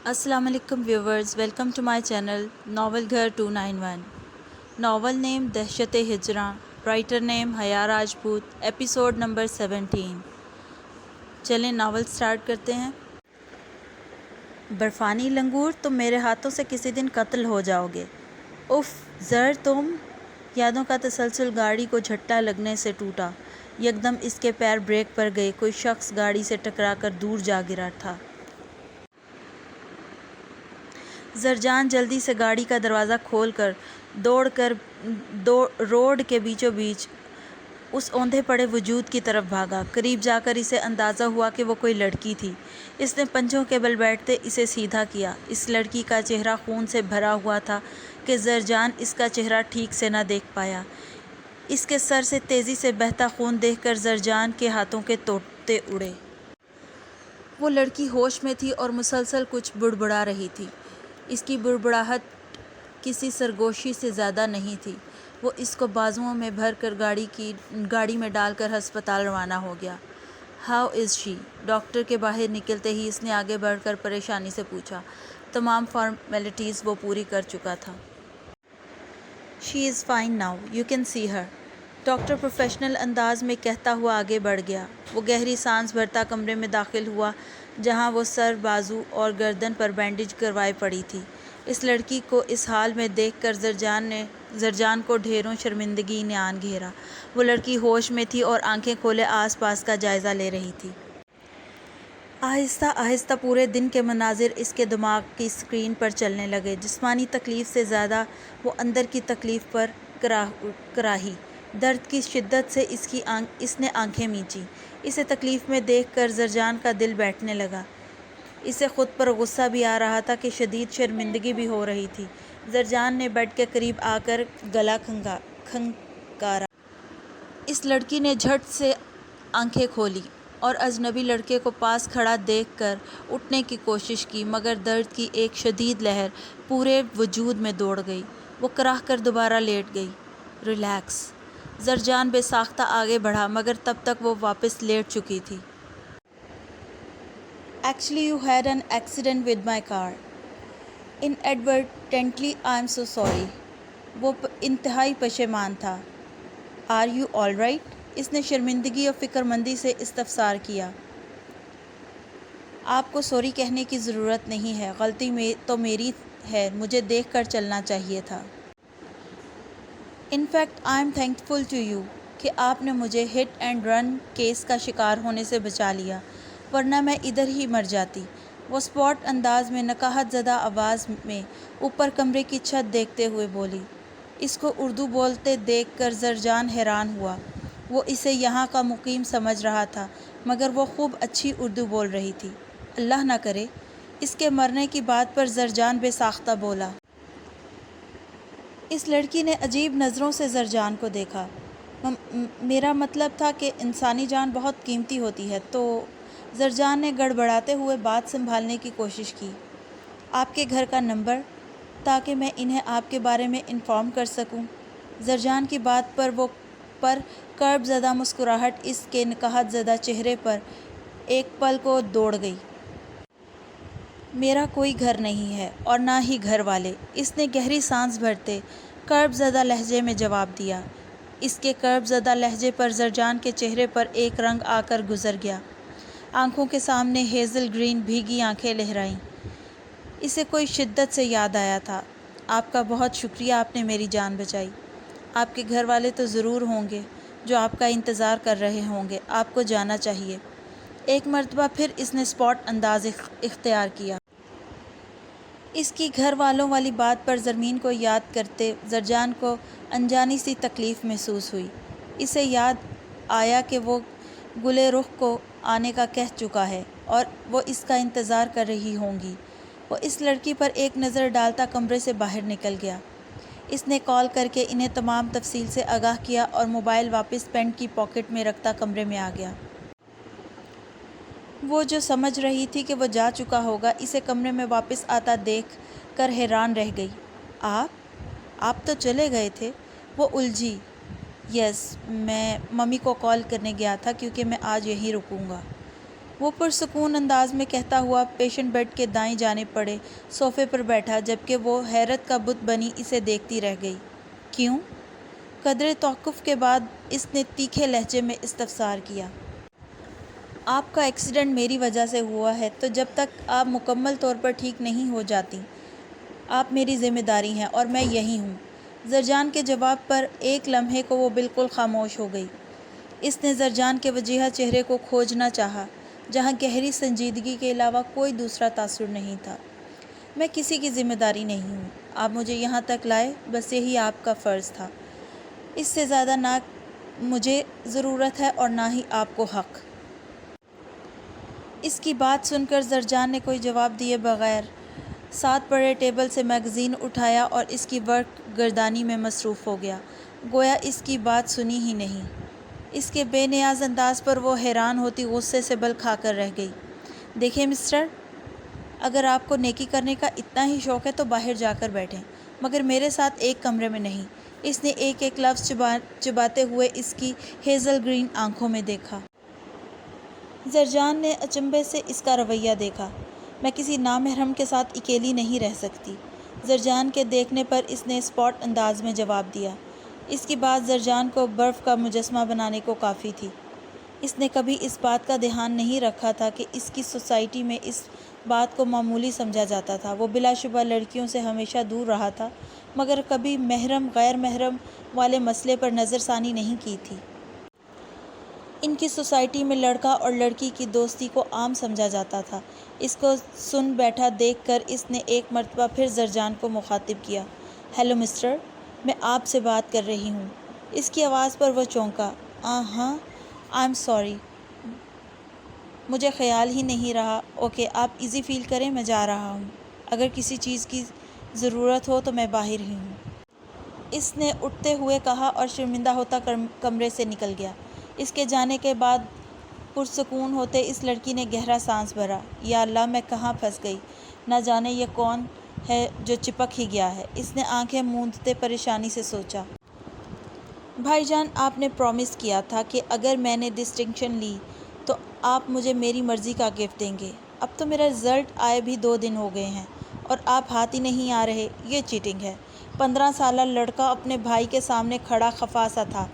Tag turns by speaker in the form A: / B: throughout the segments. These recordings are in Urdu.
A: Assalamu alaikum viewers, welcome to my channel Novel Ghar 291. Novel name Dehshat-e Hijran, writer name Haya Rajput, episode number 17. چلیں ناول سٹارٹ کرتے ہیں. برفانی لنگور تم میرے ہاتھوں سے کسی دن قتل ہو جاؤ گے. اف زر تم. یادوں کا تسلسل گاڑی کو جھٹکا لگنے سے ٹوٹا. یکدم اس کے پیر بریک پر گئے. کوئی شخص گاڑی سے ٹکرا کر دور جا گرا تھا. زرجان جلدی سے گاڑی کا دروازہ کھول کر دوڑ کر روڈ کے بیچوں بیچ اس اوندھے پڑے وجود کی طرف بھاگا. قریب جا کر اسے اندازہ ہوا کہ وہ کوئی لڑکی تھی. اس نے پنجوں کے بل بیٹھتے اسے سیدھا کیا. اس لڑکی کا چہرہ خون سے بھرا ہوا تھا کہ زرجان اس کا چہرہ ٹھیک سے نہ دیکھ پایا. اس کے سر سے تیزی سے بہتا خون دیکھ کر زرجان کے ہاتھوں کے طوطے اڑے. وہ لڑکی ہوش میں تھی اور مسلسل کچھ بڑبڑا رہی تھی. اس کی بڑبڑاہٹ کسی سرگوشی سے زیادہ نہیں تھی. وہ اس کو بازوؤں میں بھر کر گاڑی میں ڈال کر ہسپتال روانہ ہو گیا. How is she? ڈاکٹر کے باہر نکلتے ہی اس نے آگے بڑھ کر پریشانی سے پوچھا. تمام فارمیلٹیز وہ پوری کر چکا تھا. She is fine now, you can see her. Doctor professional انداز میں کہتا ہوا آگے بڑھ گیا. وہ گہری سانس بھرتا کمرے میں داخل ہوا جہاں وہ سر، بازو اور گردن پر بینڈیج کروائے پڑی تھی. اس لڑکی کو اس حال میں دیکھ کر زرجان کو ڈھیروں شرمندگی نے آن گھیرا. وہ لڑکی ہوش میں تھی اور آنکھیں کھولے آس پاس کا جائزہ لے رہی تھی. آہستہ آہستہ پورے دن کے مناظر اس کے دماغ کی اسکرین پر چلنے لگے. جسمانی تکلیف سے زیادہ وہ اندر کی تکلیف پر کراہی. درد کی شدت سے اس نے آنکھیں میچیں. اسے تکلیف میں دیکھ کر زرجان کا دل بیٹھنے لگا. اسے خود پر غصہ بھی آ رہا تھا کہ شدید شرمندگی بھی ہو رہی تھی. زرجان نے بیڈ کے قریب آ کر گلا کھنگارا. اس لڑکی نے جھٹ سے آنکھیں کھولیں اور اجنبی لڑکے کو پاس کھڑا دیکھ کر اٹھنے کی کوشش کی، مگر درد کی ایک شدید لہر پورے وجود میں دوڑ گئی. وہ کراہ کر دوبارہ لیٹ گئی. ریلیکس. زرجان بے ساختہ آگے بڑھا مگر تب تک وہ واپس لیٹ چکی تھی. Actually you had an accident with my car. Inadvertently I am so sorry. وہ انتہائی پشیمان تھا. Are you all right? اس نے شرمندگی اور فکر مندی سے استفسار کیا. آپ کو سوری کہنے کی ضرورت نہیں ہے. غلطی تو میری ہے. مجھے دیکھ کر چلنا چاہیے تھا. In fact I am thankful to you کہ آپ نے مجھے ہٹ اینڈ رن کیس کا شکار ہونے سے بچا لیا، ورنہ میں ادھر ہی مر جاتی. وہ اسپاٹ انداز میں نکاہت زدہ آواز میں اوپر کمرے کی چھت دیکھتے ہوئے بولی. اس کو اردو بولتے دیکھ کر زرجان حیران ہوا. وہ اسے یہاں کا مقیم سمجھ رہا تھا مگر وہ خوب اچھی اردو بول رہی تھی. اللہ نہ کرے. اس کے مرنے کی بات پر زرجان بے ساختہ بولا. اس لڑکی نے عجیب نظروں سے زرجان کو دیکھا. میرا مطلب تھا کہ انسانی جان بہت قیمتی ہوتی ہے تو. زرجان نے گڑبڑاتے ہوئے بات سنبھالنے کی کوشش کی. آپ کے گھر کا نمبر تاکہ میں انہیں آپ کے بارے میں انفارم کر سکوں. زرجان کی بات پر کرب زدہ مسکراہٹ اس کے نکاہت زدہ چہرے پر ایک پل کو دوڑ گئی. میرا کوئی گھر نہیں ہے اور نہ ہی گھر والے. اس نے گہری سانس بھرتے کرب زدہ لہجے میں جواب دیا. اس کے کرب زدہ لہجے پر زرجان کے چہرے پر ایک رنگ آ کر گزر گیا. آنکھوں کے سامنے ہیزل گرین بھیگی آنکھیں لہرائیں. اسے کوئی شدت سے یاد آیا تھا. آپ کا بہت شکریہ، آپ نے میری جان بچائی. آپ کے گھر والے تو ضرور ہوں گے جو آپ کا انتظار کر رہے ہوں گے. آپ کو جانا چاہیے. ایک مرتبہ پھر اس نے اسپاٹ انداز اختیار کیا. اس کی گھر والوں والی بات پر زرمین کو یاد کرتے زرجان کو انجانی سی تکلیف محسوس ہوئی. اسے یاد آیا کہ وہ گلے رخ کو آنے کا کہہ چکا ہے اور وہ اس کا انتظار کر رہی ہوں گی. وہ اس لڑکی پر ایک نظر ڈالتا کمرے سے باہر نکل گیا. اس نے کال کر کے انہیں تمام تفصیل سے آگاہ کیا اور موبائل واپس پینٹ کی پاکٹ میں رکھتا کمرے میں آ گیا. وہ جو سمجھ رہی تھی کہ وہ جا چکا ہوگا اسے کمرے میں واپس آتا دیکھ کر حیران رہ گئی. آپ تو چلے گئے تھے. وہ الجھی. یس، میں ممی کو کال کرنے گیا تھا کیونکہ میں آج یہیں رکوں گا. وہ پرسکون انداز میں کہتا ہوا پیشنٹ بیڈ کے دائیں جانب پڑے صوفے پر بیٹھا، جبکہ وہ حیرت کا بت بنی اسے دیکھتی رہ گئی۔ کیوں؟ قدرے توقف کے بعد اس نے تیکھے لہجے میں استفسار کیا۔ آپ کا ایکسیڈنٹ میری وجہ سے ہوا ہے، تو جب تک آپ مکمل طور پر ٹھیک نہیں ہو جاتی، آپ میری ذمہ داری ہیں اور میں یہی ہوں۔ زرجان کے جواب پر ایک لمحے کو وہ بالکل خاموش ہو گئی۔ اس نے زرجان کے وجیہہ چہرے کو کھوجنا چاہا، جہاں گہری سنجیدگی کے علاوہ کوئی دوسرا تاثر نہیں تھا۔ میں کسی کی ذمہ داری نہیں ہوں۔ آپ مجھے یہاں تک لائے، بس یہی آپ کا فرض تھا۔ اس سے زیادہ نہ مجھے ضرورت ہے اور نہ ہی آپ کو حق۔ اس کی بات سن کر زرجان نے کوئی جواب دیے بغیر ساتھ پڑے ٹیبل سے میگزین اٹھایا اور اس کی ورق گردانی میں مصروف ہو گیا، گویا اس کی بات سنی ہی نہیں۔ اس کے بے نیاز انداز پر وہ حیران ہوتی غصے سے بل کھا کر رہ گئی۔ دیکھیں مسٹر، اگر آپ کو نیکی کرنے کا اتنا ہی شوق ہے تو باہر جا کر بیٹھیں، مگر میرے ساتھ ایک کمرے میں نہیں۔ اس نے ایک ایک لفظ چباتے ہوئے اس کی ہیزل گرین آنکھوں میں دیکھا۔ زرجان نے اچنبھے سے اس کا رویہ دیکھا۔ میں کسی نامحرم کے ساتھ اکیلی نہیں رہ سکتی۔ زرجان کے دیکھنے پر اس نے اسپاٹ انداز میں جواب دیا۔ اس کی بات زرجان کو برف کا مجسمہ بنانے کو کافی تھی۔ اس نے کبھی اس بات کا دھیان نہیں رکھا تھا کہ اس کی سوسائٹی میں اس بات کو معمولی سمجھا جاتا تھا۔ وہ بلا شبہ لڑکیوں سے ہمیشہ دور رہا تھا، مگر کبھی محرم غیر محرم والے مسئلے پر نظر ثانی نہیں کی تھی۔ ان کی سوسائٹی میں لڑکا اور لڑکی کی دوستی کو عام سمجھا جاتا تھا۔ اس کو سن بیٹھا دیکھ کر اس نے ایک مرتبہ پھر زرجان کو مخاطب کیا۔ ہیلو مسٹر، میں آپ سے بات کر رہی ہوں۔ اس کی آواز پر وہ چونکا۔ ہاں، آئی ایم سوری، مجھے خیال ہی نہیں رہا۔ اوکے، آپ ایزی فیل کریں، میں جا رہا ہوں۔ اگر کسی چیز کی ضرورت ہو تو میں باہر ہی ہوں۔ اس نے اٹھتے ہوئے کہا اور شرمندہ ہوتا کمرے سے نکل گیا۔ اس کے جانے کے بعد پرسکون ہوتے اس لڑکی نے گہرا سانس بھرا۔ یا اللہ، میں کہاں پھنس گئی؟ نہ جانے یہ کون ہے جو چپک ہی گیا ہے۔ اس نے آنکھیں موندتے پریشانی سے سوچا۔ بھائی جان، آپ نے پرومس کیا تھا کہ اگر میں نے ڈسٹنکشن لی تو آپ مجھے میری مرضی کا گفٹ دیں گے۔ اب تو میرا رزلٹ آئے بھی 2 دن ہو گئے ہیں اور آپ ہاتھ ہی نہیں آ رہے۔ یہ چیٹنگ ہے۔ 15 سالہ لڑکا اپنے بھائی کے سامنے کھڑا خفا سا تھا۔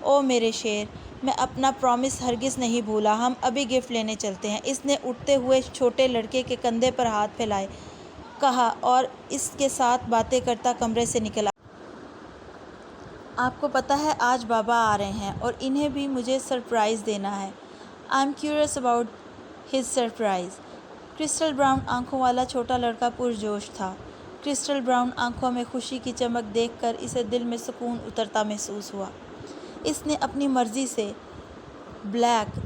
A: او میرے شیر، میں اپنا پرومس ہرگز نہیں بھولا۔ ہم ابھی گفٹ لینے چلتے ہیں۔ اس نے اٹھتے ہوئے چھوٹے لڑکے کے کندھے پر ہاتھ پھیلائے کہا اور اس کے ساتھ باتیں کرتا کمرے سے نکل آیا۔ آپ کو پتہ ہے آج بابا آ رہے ہیں اور انہیں بھی مجھے سرپرائز دینا ہے۔ I am curious about his surprise. Crystal brown آنکھوں والا چھوٹا لڑکا پرجوش تھا۔ کرسٹل براؤن آنکھوں میں خوشی کی چمک دیکھ کر اسے دل میں سکون اترتا محسوس ہوا۔ اس نے اپنی مرضی سے بلیک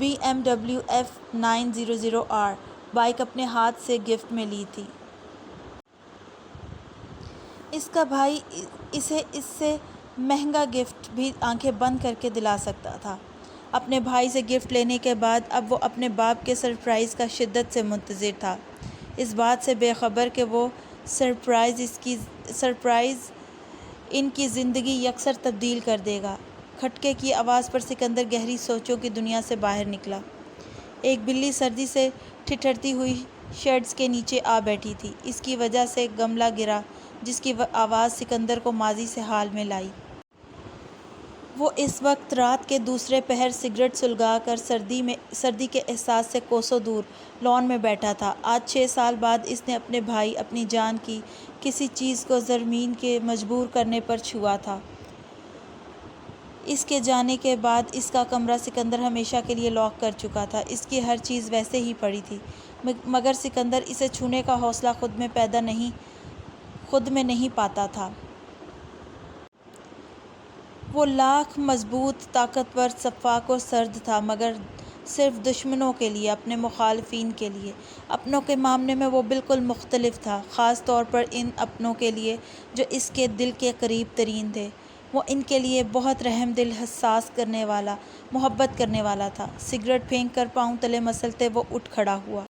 A: BMW F900R بائیک اپنے ہاتھ سے گفٹ میں لی تھی۔ اس کا بھائی اسے اس سے مہنگا گفٹ بھی آنکھیں بند کر کے دلا سکتا تھا۔ اپنے بھائی سے گفٹ لینے کے بعد اب وہ اپنے باپ کے سرپرائز کا شدت سے منتظر تھا، اس بات سے بے خبر کہ وہ سرپرائز ان کی زندگی یکسر تبدیل کر دے گا۔ کھٹکے کی آواز پر سکندر گہری سوچوں کی دنیا سے باہر نکلا۔ ایک بلی سردی سے ٹھٹھرتی ہوئی شیڈز کے نیچے آ بیٹھی تھی۔ اس کی وجہ سے گملہ گرا، جس کی آواز سکندر کو ماضی سے حال میں لائی۔ وہ اس وقت رات کے دوسرے پہر سگریٹ سلگا کر سردی کے احساس سے کوسوں دور لان میں بیٹھا تھا۔ آج 6 سال بعد اس نے اپنے بھائی، اپنی جان کی کسی چیز کو زمین کے مجبور کرنے پر چھوا تھا۔ اس کے جانے کے بعد اس کا کمرہ سکندر ہمیشہ کے لیے لاک کر چکا تھا۔ اس کی ہر چیز ویسے ہی پڑی تھی، مگر سکندر اسے چھونے کا حوصلہ خود میں نہیں پاتا تھا۔ وہ لاکھ مضبوط، طاقتور، شفاف و سرد تھا، مگر صرف دشمنوں کے لیے، اپنے مخالفین کے لیے۔ اپنوں کے معاملے میں وہ بالکل مختلف تھا، خاص طور پر ان اپنوں کے لیے جو اس کے دل کے قریب ترین تھے۔ وہ ان کے لیے بہت رحم دل، حساس کرنے والا، محبت کرنے والا تھا۔ سگریٹ پھینک کر پاؤں تلے مسلتے وہ اٹھ کھڑا ہوا۔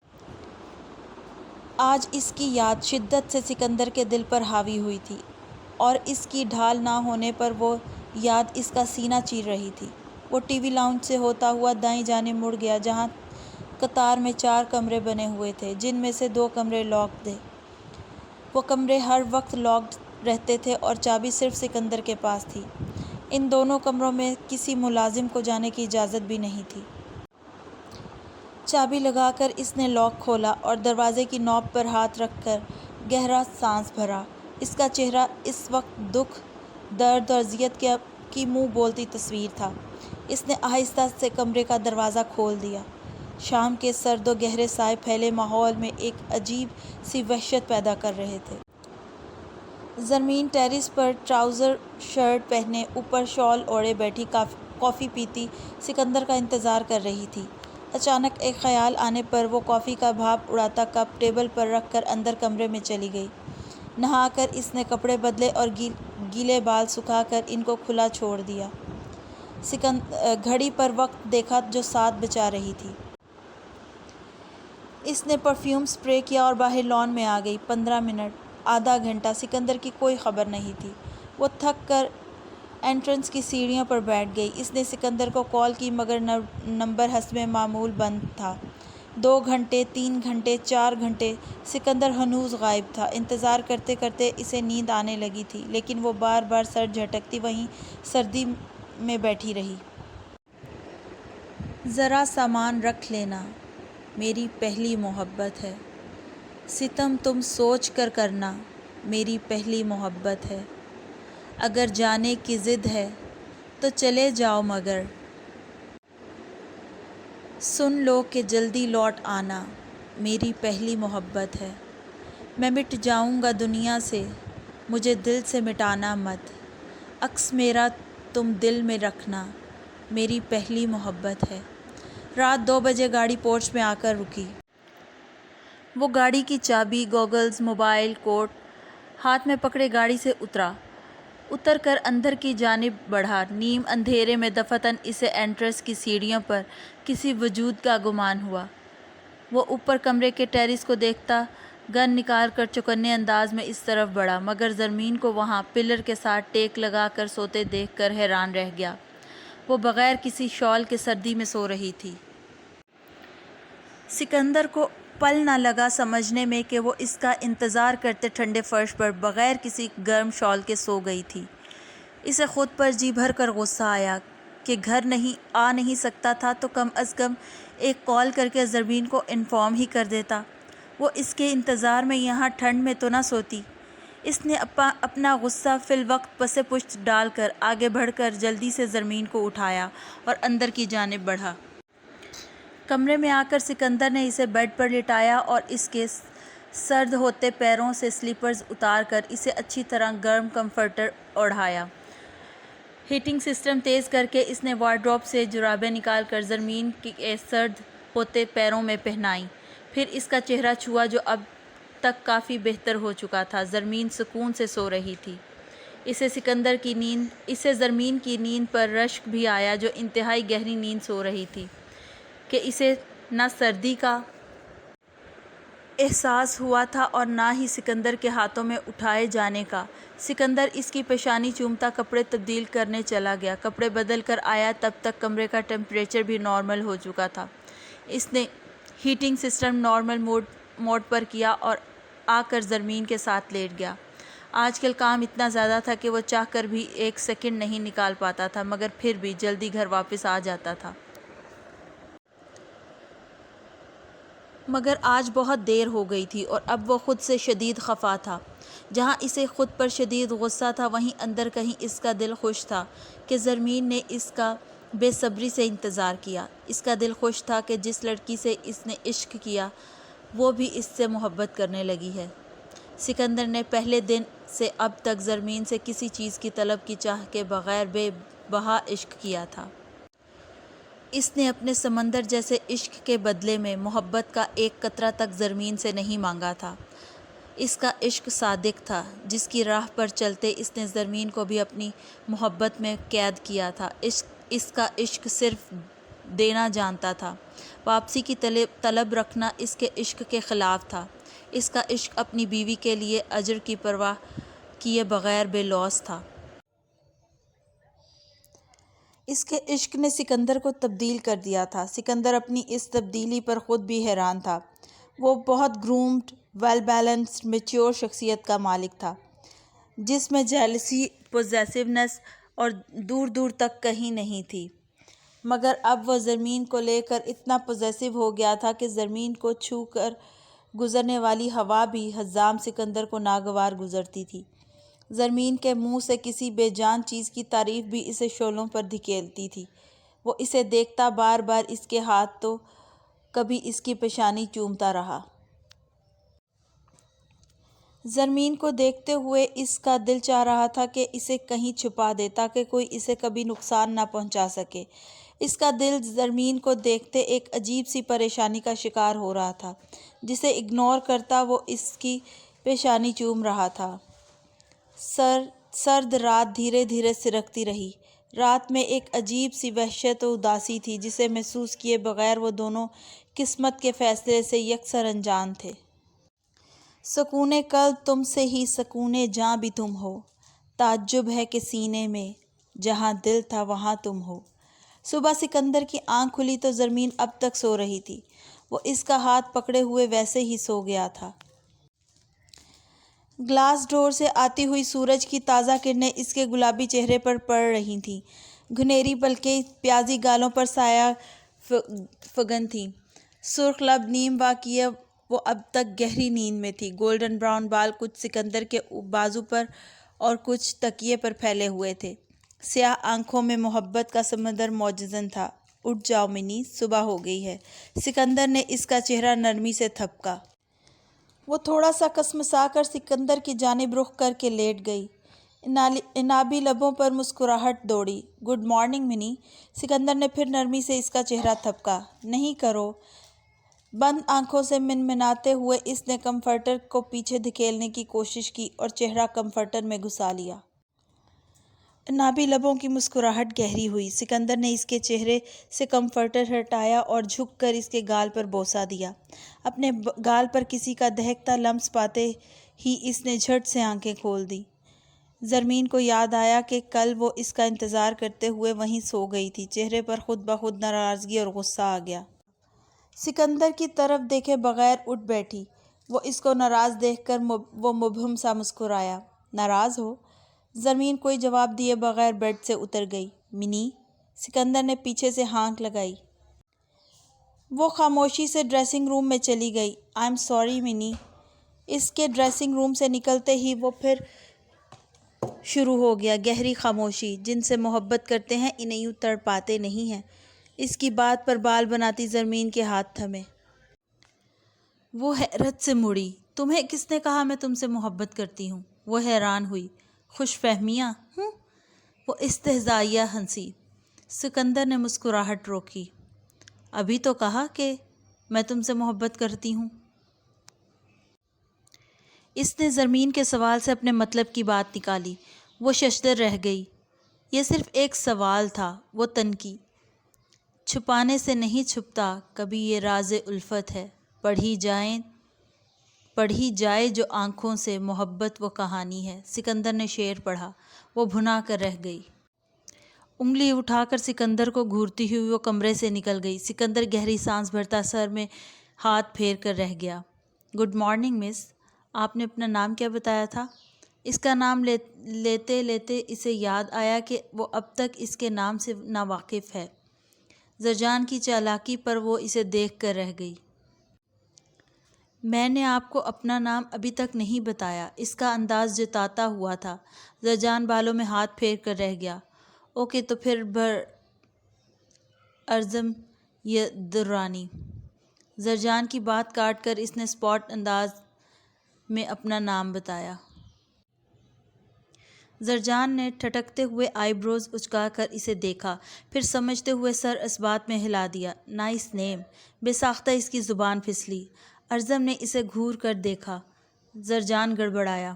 A: آج اس کی یاد شدت سے سکندر کے دل پر حاوی ہوئی تھی اور اس کی ڈھال نہ ہونے پر وہ یاد اس کا سینہ چیر رہی تھی۔ وہ ٹی وی لاؤنج سے ہوتا ہوا دائیں جانب مڑ گیا، جہاں قطار میں 4 کمرے بنے ہوئے تھے، جن میں سے 2 کمرے لاکڈ تھے۔ وہ کمرے ہر وقت لاکڈ رہتے تھے اور چابی صرف سکندر کے پاس تھی۔ ان دونوں کمروں میں کسی ملازم کو جانے کی اجازت بھی نہیں تھی۔ چابی لگا کر اس نے لاک کھولا اور دروازے کی نوب پر ہاتھ رکھ کر گہرا سانس بھرا۔ اس کا چہرہ اس وقت دکھ، درد اور اذیت کی منہ بولتی تصویر تھا۔ اس نے آہستہ سے کمرے کا دروازہ کھول دیا۔ شام کے سرد و گہرے سائے پھیلے ماحول میں ایک عجیب سی وحشت پیدا کر رہے تھے۔ زرمین ٹیرس پر ٹراؤزر شرٹ پہنے اوپر شال اوڑھے بیٹھی کافی پیتی سکندر کا انتظار کر رہی تھی۔ اچانک ایک خیال آنے پر وہ کافی کا بھاپ اڑاتا کپ ٹیبل پر رکھ کر اندر کمرے میں چلی گئی۔ نہا کر اس نے کپڑے بدلے اور گیلے بال سکھا کر ان کو کھلا چھوڑ دیا۔ گھڑی پر وقت دیکھا جو 7 بجا رہی تھی۔ اس نے پرفیوم اسپرے کیا اور باہر لان میں آ گئی۔ 15 منٹ، آدھا گھنٹہ، سکندر کی کوئی خبر نہیں تھی۔ وہ تھک کر انٹرنس کی سیڑھیوں پر بیٹھ گئی۔ اس نے سکندر کو کال کی مگر نمبر حسب معمول بند تھا۔ 2 گھنٹے، 3 گھنٹے، 4 گھنٹے، سکندر ہنوز غائب تھا۔ انتظار کرتے کرتے اسے نیند آنے لگی تھی، لیکن وہ بار بار سر جھٹکتی وہیں سردی میں بیٹھی رہی۔ ذرا سامان رکھ لینا، میری پہلی محبت ہے۔ ستم تم سوچ کر کرنا، میری پہلی محبت ہے۔ اگر جانے کی ضد ہے تو چلے جاؤ مگر سن لو کہ جلدی لوٹ آنا، میری پہلی محبت ہے۔ میں مٹ جاؤں گا دنیا سے، مجھے دل سے مٹانا مت۔ عکس میرا تم دل میں رکھنا، میری پہلی محبت ہے۔ رات 2 بجے گاڑی پورچ میں آ کر رکی۔ وہ گاڑی کی چابی، گوگلز، موبائل، کوٹ ہاتھ میں پکڑے گاڑی سے اتر کر اندر کی جانب بڑھا۔ نیم اندھیرے میں دفعتاً اسے انٹرنس کی سیڑھیوں پر کسی وجود کا گمان ہوا۔ وہ اوپر کمرے کے ٹیرس کو دیکھتا گن نکال کر چوکنے انداز میں اس طرف بڑھا، مگر زرمین کو وہاں پلر کے ساتھ ٹیک لگا کر سوتے دیکھ کر حیران رہ گیا۔ وہ بغیر کسی شال کے سردی میں سو رہی تھی۔ سکندر کو پل نہ لگا سمجھنے میں کہ وہ اس کا انتظار کرتے ٹھنڈے فرش پر بغیر کسی گرم شال کے سو گئی تھی۔ اسے خود پر جی بھر کر غصہ آیا کہ گھر آ نہیں سکتا تھا تو کم از کم ایک کال کر کے زرمین کو انفارم ہی کر دیتا۔ وہ اس کے انتظار میں یہاں ٹھنڈ میں تو نہ سوتی۔ اس نے اپنا غصہ فی الوقت پس پشت ڈال کر آگے بڑھ کر جلدی سے زرمین کو اٹھایا اور اندر کی جانب بڑھا۔ کمرے میں آ کر سکندر نے اسے بیڈ پر لٹایا اور اس کے سرد ہوتے پیروں سے سلیپرز اتار کر اسے اچھی طرح گرم کمفرٹر اوڑھایا۔ ہیٹنگ سسٹم تیز کر کے اس نے وارڈروب سے جرابیں نکال کر زرمین کے سرد ہوتے پیروں میں پہنائیں۔ پھر اس کا چہرہ چھوا جو اب تک کافی بہتر ہو چکا تھا۔ زرمین سکون سے سو رہی تھی۔ اسے زرمین کی نیند پر رشک بھی آیا جو انتہائی گہری نیند سو رہی تھی کہ اسے نہ سردی کا احساس ہوا تھا اور نہ ہی سکندر کے ہاتھوں میں اٹھائے جانے کا۔ سکندر اس کی پیشانی چومتا کپڑے تبدیل کرنے چلا گیا۔ کپڑے بدل کر آیا تب تک کمرے کا ٹمپریچر بھی نارمل ہو چکا تھا۔ اس نے ہیٹنگ سسٹم نارمل موڈ پر کیا اور آ کر زرمین کے ساتھ لیٹ گیا۔ آج کل کام اتنا زیادہ تھا کہ وہ چاہ کر بھی 1 سیکنڈ نہیں نکال پاتا تھا، مگر پھر بھی جلدی گھر واپس آ جاتا تھا۔ مگر آج بہت دیر ہو گئی تھی اور اب وہ خود سے شدید خفا تھا۔ جہاں اسے خود پر شدید غصہ تھا، وہیں اندر کہیں اس کا دل خوش تھا کہ زرمین نے اس کا بے صبری سے انتظار کیا۔ اس کا دل خوش تھا کہ جس لڑکی سے اس نے عشق کیا وہ بھی اس سے محبت کرنے لگی ہے۔ سکندر نے پہلے دن سے اب تک زرمین سے کسی چیز کی طلب کی چاہ کے بغیر بے بہا عشق کیا تھا۔ اس نے اپنے سمندر جیسے عشق کے بدلے میں محبت کا ایک قطرہ تک زرمین سے نہیں مانگا تھا۔ اس کا عشق صادق تھا، جس کی راہ پر چلتے اس نے زرمین کو بھی اپنی محبت میں قید کیا تھا۔ اس کا عشق صرف دینا جانتا تھا، واپسی کی طلب رکھنا اس کے عشق کے خلاف تھا۔ اس کا عشق اپنی بیوی کے لیے اجر کی پرواہ کیے بغیر بے لوث تھا۔ اس کے عشق نے سکندر کو تبدیل کر دیا تھا۔ سکندر اپنی اس تبدیلی پر خود بھی حیران تھا۔ وہ بہت گرومڈ، ویل بیلنسڈ، میچور شخصیت کا مالک تھا، جس میں جیلسی، پوزیسیونیس اور دور دور تک کہیں نہیں تھی۔ مگر اب وہ زمین کو لے کر اتنا پوزیسو ہو گیا تھا کہ زمین کو چھو کر گزرنے والی ہوا بھی حزام سکندر کو ناگوار گزرتی تھی۔ زمین کے منہ سے کسی بے جان چیز کی تعریف بھی اسے شعلوں پر دھکیلتی تھی۔ وہ اسے دیکھتا بار بار اس کے ہاتھ تو کبھی اس کی پیشانی چومتا رہا۔ زمین کو دیکھتے ہوئے اس کا دل چاہ رہا تھا کہ اسے کہیں چھپا دے تاکہ کوئی اسے کبھی نقصان نہ پہنچا سکے۔ اس کا دل زمین کو دیکھتے ایک عجیب سی پریشانی کا شکار ہو رہا تھا۔ جسے اگنور کرتا وہ اس کی پیشانی چوم رہا تھا۔ سرد رات دھیرے دھیرے سرکتی رہی۔ رات میں ایک عجیب سی وحشت و اداسی تھی جسے محسوس کیے بغیر وہ دونوں قسمت کے فیصلے سے یکسر انجان تھے۔ سکونے قلب تم سے ہی سکونے جاں بھی تم ہو، تعجب ہے کہ سینے میں جہاں دل تھا وہاں تم ہو۔ صبح سکندر کی آنکھ کھلی تو زمین اب تک سو رہی تھی۔ وہ اس کا ہاتھ پکڑے ہوئے ویسے ہی سو گیا تھا۔ گلاس ڈور سے آتی ہوئی سورج کی تازہ کرنیں اس کے گلابی چہرے پر پڑ رہی تھیں۔ گھنیری بلکہ پیازی گالوں پر سایہ فگن تھیں۔ سرخ لب نیم وا کیے وہ اب تک گہری نیند میں تھی۔ گولڈن براؤن بال کچھ سکندر کے بازو پر اور کچھ تکیے پر پھیلے ہوئے تھے۔ سیاہ آنکھوں میں محبت کا سمندر موجزن تھا۔ اٹھ جاؤ منی، صبح ہو گئی ہے۔ سکندر نے اس کا چہرہ نرمی سے تھپکا۔ وہ تھوڑا سا کسمسا کر سکندر کی جانب رخ کر کے لیٹ گئی۔ انابی لبوں پر مسکراہٹ دوڑی۔ گڈ مارننگ منی۔ سکندر نے پھر نرمی سے اس کا چہرہ تھپکا۔ نہیں کرو۔ بند آنکھوں سے منمناتے ہوئے اس نے کمفرٹر کو پیچھے دھکیلنے کی کوشش کی اور چہرہ کمفرٹر میں گھسا لیا۔ انابی لبوں کی مسکراہٹ گہری ہوئی۔ سکندر نے اس کے چہرے سے کمفرٹر ہٹایا اور جھک کر اس کے گال پر بوسہ دیا۔ اپنے گال پر کسی کا دہکتا لمس پاتے ہی اس نے جھٹ سے آنکھیں کھول دیں۔ زمین کو یاد آیا کہ کل وہ اس کا انتظار کرتے ہوئے وہیں سو گئی تھی۔ چہرے پر خود بخود ناراضگی اور غصہ آ گیا۔ سکندر کی طرف دیکھے بغیر اٹھ بیٹھی۔ وہ اس کو ناراض دیکھ کر وہ مبہم سا مسکرایا۔ ناراض ہو؟ زمین کوئی جواب دیے بغیر بیڈ سے اتر گئی۔ منی؟ سکندر نے پیچھے سے ہانک لگائی۔ وہ خاموشی سے ڈریسنگ روم میں چلی گئی۔ آئی ایم سوری منی۔ اس کے ڈریسنگ روم سے نکلتے ہی وہ پھر شروع ہو گیا۔ گہری خاموشی۔ جن سے محبت کرتے ہیں انہیں یوں تڑپاتے نہیں ہیں۔ اس کی بات پر بال بناتی زمین کے ہاتھ تھمے۔ وہ حیرت سے مڑی۔ تمہیں کس نے کہا میں تم سے محبت کرتی ہوں؟ وہ حیران ہوئی۔ خوش فہمیاں ہوں؟ وہ استہزائیہ ہنسی۔ سکندر نے مسکراہٹ روکی۔ ابھی تو کہا کہ میں تم سے محبت کرتی ہوں۔ اس نے زمین کے سوال سے اپنے مطلب کی بات نکالی۔ وہ ششدر رہ گئی۔ یہ صرف ایک سوال تھا۔ وہ تنکی۔ چھپانے سے نہیں چھپتا کبھی یہ راز الفت ہے، پڑھی جائے جو آنکھوں سے محبت وہ کہانی ہے۔ سکندر نے شعر پڑھا۔ وہ بھنا کر رہ گئی۔ انگلی اٹھا کر سکندر کو گھورتی ہوئی وہ کمرے سے نکل گئی۔ سکندر گہری سانس بھرتا سر میں ہاتھ پھیر کر رہ گیا۔ گڈ مارننگ مس۔ آپ نے اپنا نام کیا بتایا تھا؟ اس کا نام لیتے لیتے اسے یاد آیا کہ وہ اب تک اس کے نام سے ناواقف ہے۔ زرجان کی چالاکی پر وہ اسے دیکھ کر رہ گئی۔ میں نے آپ کو اپنا نام ابھی تک نہیں بتایا۔ اس کا انداز جتاتا ہوا تھا۔ زرجان بالوں میں ہاتھ پھیر کر رہ گیا۔ اوکے تو پھر ارزم درانی۔ زرجان کی بات کاٹ کر اس نے اسپاٹ انداز میں اپنا نام بتایا۔ زرجان نے ٹھٹکتے ہوئے آئی بروز اچکا کر اسے دیکھا، پھر سمجھتے ہوئے سر اس بات میں ہلا دیا۔ نائس نیم۔ بے ساختہ اس کی زبان پھسلی۔ ارزم نے اسے گھور کر دیکھا۔ زرجان گڑبڑایا۔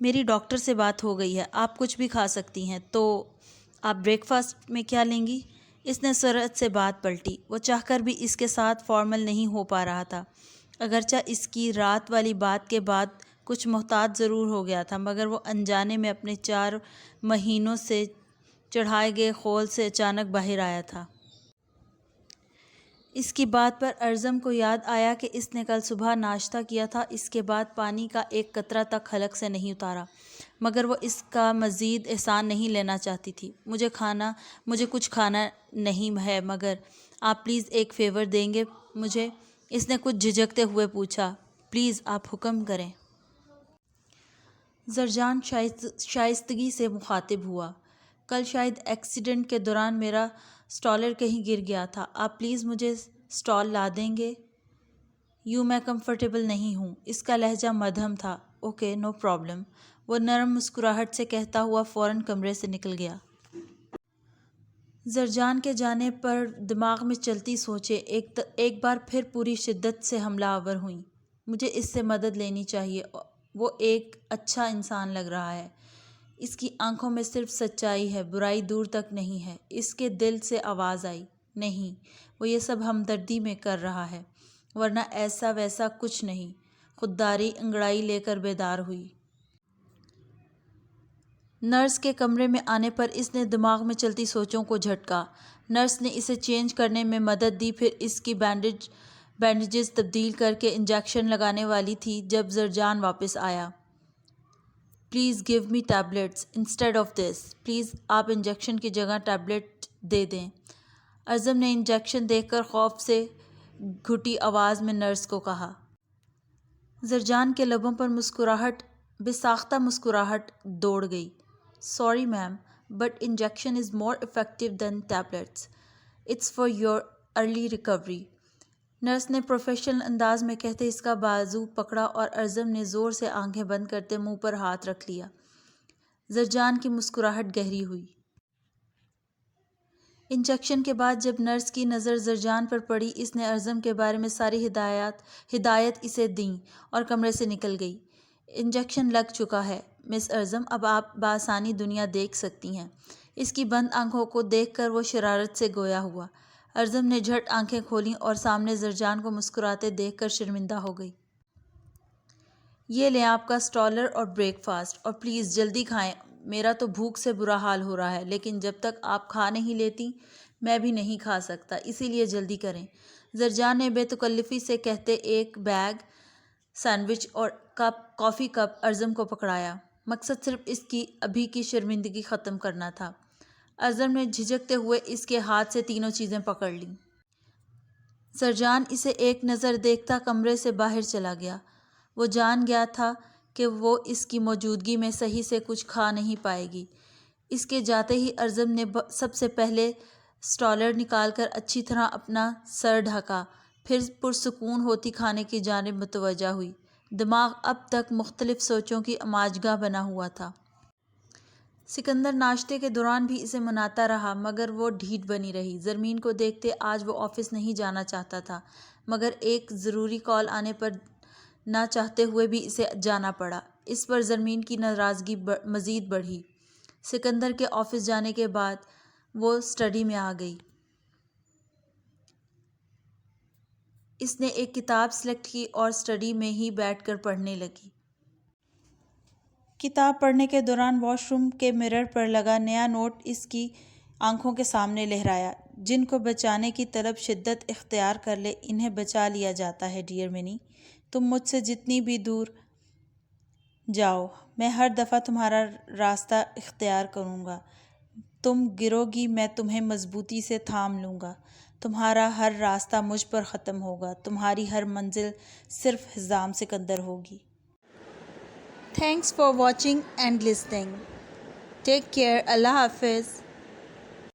A: میری ڈاکٹر سے بات ہو گئی ہے، آپ کچھ بھی کھا سکتی ہیں۔ تو آپ بریک فاسٹ میں کیا لیں گی؟ اس نے سرعت سے بات پلٹی۔ وہ چاہ کر بھی اس کے ساتھ فارمل نہیں ہو پا رہا تھا۔ اگرچہ اس کی رات والی بات کے بعد کچھ محتاط ضرور ہو گیا تھا، مگر وہ انجانے میں اپنے 4 مہینوں سے چڑھائے گئے خول سے اچانک باہر آیا تھا۔ اس کی بات پر ارزم کو یاد آیا کہ اس نے کل صبح ناشتہ کیا تھا، اس کے بعد پانی کا ایک قطرہ تک حلق سے نہیں اتارا، مگر وہ اس کا مزید احسان نہیں لینا چاہتی تھی۔ مجھے کچھ کھانا نہیں ہے، مگر آپ پلیز ایک فیور دیں گے مجھے؟ اس نے کچھ جھجکتے ہوئے پوچھا۔ پلیز آپ حکم کریں۔ زرجان شائستگی سے مخاطب ہوا۔ کل شاید ایکسیڈنٹ کے دوران میرا اسٹالر کہیں گر گیا تھا، آپ پلیز مجھے اسٹال لا دیں گے؟ میں کمفرٹیبل نہیں ہوں۔ اس کا لہجہ مدھم تھا۔ اوکے، نو پرابلم، وہ نرم مسکراہٹ سے کہتا ہوا فوراً کمرے سے نکل گیا۔ زرجان کے جانے پر دماغ میں چلتی سوچیں ایک بار پھر پوری شدت سے حملہ آور ہوئیں۔ مجھے اس سے مدد لینی چاہیے، وہ ایک اچھا انسان لگ رہا ہے، اس کی آنکھوں میں صرف سچائی ہے، برائی دور تک نہیں ہے۔ اس کے دل سے آواز آئی، نہیں، وہ یہ سب ہمدردی میں کر رہا ہے، ورنہ ایسا ویسا کچھ نہیں۔ خودداری انگڑائی لے کر بیدار ہوئی۔ نرس کے کمرے میں آنے پر اس نے دماغ میں چلتی سوچوں کو جھٹکا۔ نرس نے اسے چینج کرنے میں مدد دی، پھر اس کی بینڈیجز تبدیل کر کے انجیکشن لگانے والی تھی جب زرجان واپس آیا۔ Please give me tablets instead of this, please آپ انجیکشن کی جگہ ٹیبلٹ دے دیں۔ ارزم نے انجیکشن دیکھ کر خوف سے گھٹی آواز میں نرس کو کہا۔ زرجان کے لبوں پر بے ساختہ مسکراہٹ دوڑ گئی۔ Sorry ma'am, but injection is more effective than tablets, it's for your early recovery, nurse نے پروفیشنل انداز میں کہتے اس کا بازو پکڑا اور ارزم نے زور سے آنکھیں بند کرتے منہ پر ہاتھ رکھ لیا۔ زرجان کی مسکراہٹ گہری ہوئی۔ انجیکشن کے بعد جب نرس کی نظر زرجان پر پڑی، اس نے ارزم کے بارے میں ساری ہدایت اسے دیں اور کمرے سے نکل گئی۔ انجیکشن لگ چکا ہے مس ارزم، اب آپ بآسانی دنیا دیکھ سکتی ہیں۔ اس کی بند آنکھوں کو دیکھ کر وہ شرارت سے گویا ہوا۔ ارزم نے جھٹ آنکھیں کھولیں اور سامنے زرجان کو مسکراتے دیکھ کر شرمندہ ہو گئی۔ یہ لیں آپ کا اسٹالر اور بریک فاسٹ، اور پلیز جلدی کھائیں، میرا تو بھوک سے برا حال ہو رہا ہے، لیکن جب تک آپ کھا نہیں لیتی میں بھی نہیں کھا سکتا، اسی لیے جلدی کریں۔ زرجان نے بے تکلفی سے کہتے ایک بیگ سینڈوچ اور کافی کپ ارزم کو پکڑایا۔ مقصد صرف اس کی ابھی کی شرمندگی ختم کرنا تھا۔ ارزم نے جھجکتے ہوئے اس کے ہاتھ سے تینوں چیزیں پکڑ لیں۔ زرجان اسے ایک نظر دیکھتا کمرے سے باہر چلا گیا۔ وہ جان گیا تھا کہ وہ اس کی موجودگی میں صحیح سے کچھ کھا نہیں پائے گی۔ اس کے جاتے ہی ارزم نے سب سے پہلے اسٹالر نکال کر اچھی طرح اپنا سر ڈھکا، پھر پرسکون ہوتی کھانے کی جانب متوجہ ہوئی۔ دماغ اب تک مختلف سوچوں کی اماجگاہ بنا ہوا تھا۔ سکندر ناشتے کے دوران بھی اسے مناتا رہا، مگر وہ ڈھیٹ بنی رہی۔ زرمین کو دیکھتے آج وہ آفس نہیں جانا چاہتا تھا، مگر ایک ضروری کال آنے پر نہ چاہتے ہوئے بھی اسے جانا پڑا۔ اس پر زرمین کی ناراضگی مزید بڑھی۔ سکندر کے آفس جانے کے بعد وہ اسٹڈی میں آ گئی۔ اس نے ایک کتاب سلیکٹ کی اور اسٹڈی میں ہی بیٹھ کر پڑھنے لگی۔ کتاب پڑھنے کے دوران واش روم کے مرر پر لگا نیا نوٹ اس کی آنکھوں کے سامنے لہرایا۔ جن کو بچانے کی طلب شدت اختیار کر لے انہیں بچا لیا جاتا ہے ڈیئر منی، تم مجھ سے جتنی بھی دور جاؤ میں ہر دفعہ تمہارا راستہ اختیار کروں گا، تم گرو گی میں تمہیں مضبوطی سے تھام لوں گا، تمہارا ہر راستہ مجھ پر ختم ہوگا، تمہاری ہر منزل صرف حزام سکندر ہوگی۔ Thanks for watching and listening, take care, اللہ حافظ۔